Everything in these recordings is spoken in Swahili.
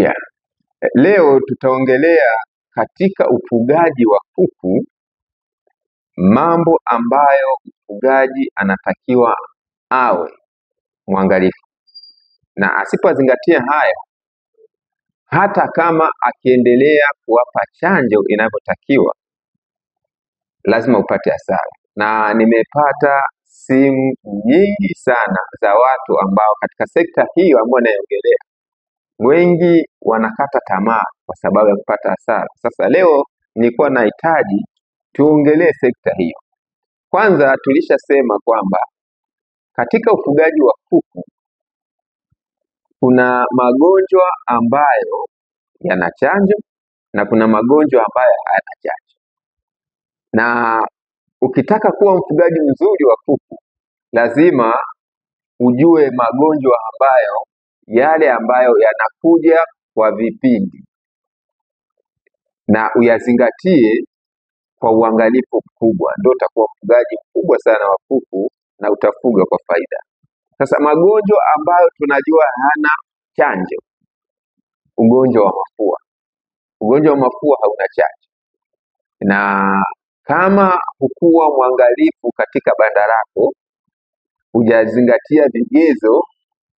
Yeah. Leo tutaongelea katika ufugaji wa kuku mambo ambayo mfugaji anatakiwa awe mwangalifu, na asipozingatia haya, hata kama akiendelea kuwapa chanjo inavyotakiwa, lazima upate hasara. Na nimepata simu nyingi sana za watu ambao katika sekta hiyo ambayo naiongelea, wengi wanakata tamaa kwa sababu ya kupata hasara. Sasa leo nilikuwa nahitaji tuongelee sekta hiyo. Kwanza tulishasema kwamba katika ufugaji wa kuku kuna magonjwa ambayo yana chanjo na kuna magonjwa ambayo hayana chanjo. Na ukitaka kuwa mfugaji mzuri wa kuku, lazima ujue magonjwa ambayo yale ambayo yanakuja kwa vipindi na uyazingatie kwa uangalifu mkubwa, ndio utakuwa mfugaji mkubwa sana wa kuku na utafuga kwa faida. Sasa magonjwa ambayo tunajua hana chanjo, ugonjwa wa mafua. Ugonjwa wa mafua hauna chanjo, na kama hukuwa mwangalifu katika banda lako, hujazingatia vigezo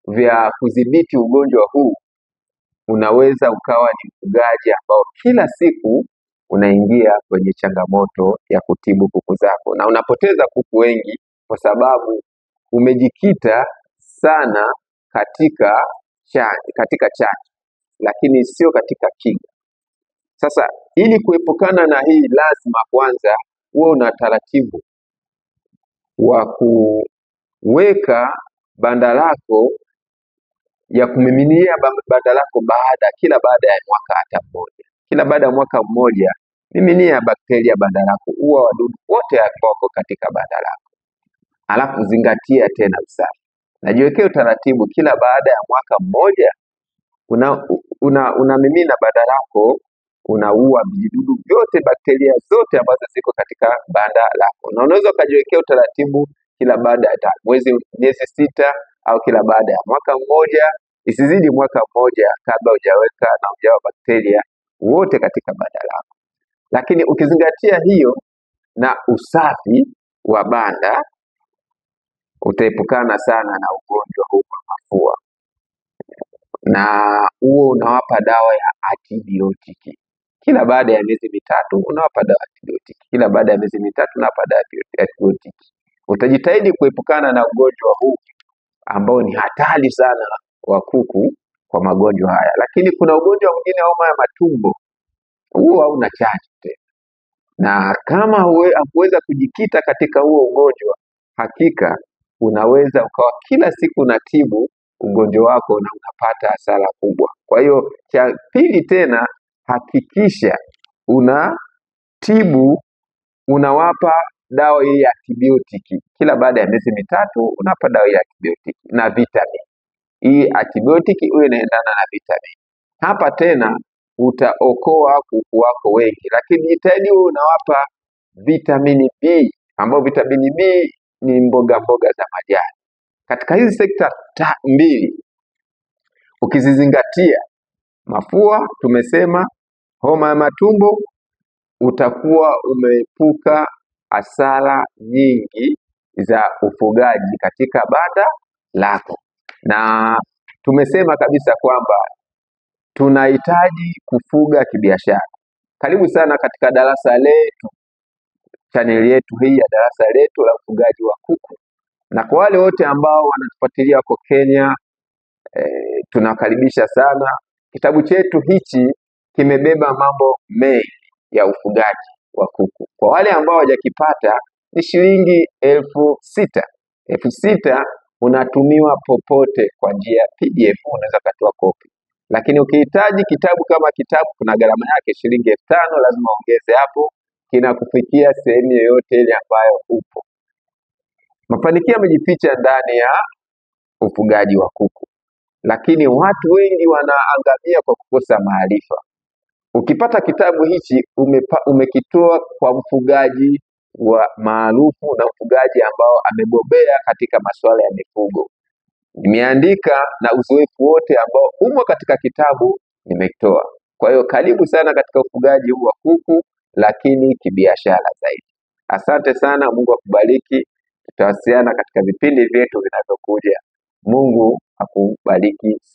vya kudhibiti ugonjwa huu, unaweza ukawa ni mfugaji ambao kila siku unaingia kwenye changamoto ya kutibu kuku zako, na unapoteza kuku wengi kwa sababu umejikita sana katika chanjo, lakini sio katika kinga. Sasa ili kuepukana na hii, lazima kwanza uwe una taratibu wa kuweka banda lako ya kumiminia banda lako kila baada ya mwaka hata mmoja. Kila baada ya mwaka mmoja miminia bakteria banda lako, uwa wadudu wote ambao katika banda lako. Alafu zingatia tena usafi. Najiwekea utaratibu kila baada ya mwaka mmoja unamimina banda lako, unaua vijidudu vyote, bakteria zote ambazo ziko katika banda lako. Na unaweza ukajiwekea utaratibu kila baada ya miezi 6 au kila baada ya mwaka mmoja, isizidi mwaka mmoja kabla hujaweka na hujawa bakteria wote katika banda lako. Lakini ukizingatia hiyo na usafi wa banda, utaepukana sana na ugonjwa huu wa mafua. Na huo unawapa dawa ya antibiotiki. Kila baada ya miezi 3 unawapa dawa ya antibiotiki. Kila baada ya miezi 3 unawapa dawa ya antibiotiki. Utajitahidi kuepukana na ugonjwa huu ambao ni hatari sana wa kuku kwa magonjwa haya. Lakini kuna ugonjwa mwingine, homa ya matumbo. Huo hauna chanjo tena. Na kama huweza kujikita katika huo ugonjwa, hakika unaweza ukawa kila siku unatibu ugonjwa wako na unapata hasara kubwa. Kwa hiyo cha pili tena, hakikisha unawapa dawa hii ya antibiotiki. Kila baada ya miezi 3 unapa dawa ya antibiotiki na vitamini. Hii antibiotiki huwa inaendana na vitamini. Hapa tena utaokoa kuku wako wengi, lakini jitahidi unawapa vitamini B, ambayo vitamini B ni mboga za majani. Katika hizi sekta mbili ukizizingatia, mafua tumesema, homa ya matumbo, utakuwa umeepuka hasara nyingi za ufugaji katika banda lako. Na tumesema kabisa kwamba tunahitaji kufuga kibiashara. Karibu sana katika darasa letu, chaneli yetu hii ya darasa letu la ufugaji wa kuku. Na kwa wale wote ambao wanatufuatilia kwa Kenya, tunakaribisha sana. Kitabu chetu hichi kimebeba mambo mengi ya ufugaji wa kuku. Kwa wale ambao hawajakipata, ni shilingi 6,000. 6,000 unatumiwa popote kwa njia ya PDF, unaweza katoa kopi. Lakini ukihitaji kitabu kama kitabu, kuna gharama yake shilingi 5,000, lazima ongeze hapo, kinakufikia sehemu yoyote ile ambayo upo. Mafanikio yamejificha ndani ya ufugaji wa kuku, lakini watu wengi wanaangamia kwa kukosa maarifa. Ukipata kitabu hichi umekitoa kwa mfugaji wa maarufu na mfugaji ambao amebobea katika masuala ya mifugo. Nimeandika na uzoefu wote ambao umo katika kitabu nimetoa. Kwa hiyo karibu sana katika ufugaji huu wa kuku, lakini kibiashara zaidi. Asante sana, Mungu akubariki. Tutawasiliana katika vipindi vyetu vinavyokuja. Mungu akubariki sana.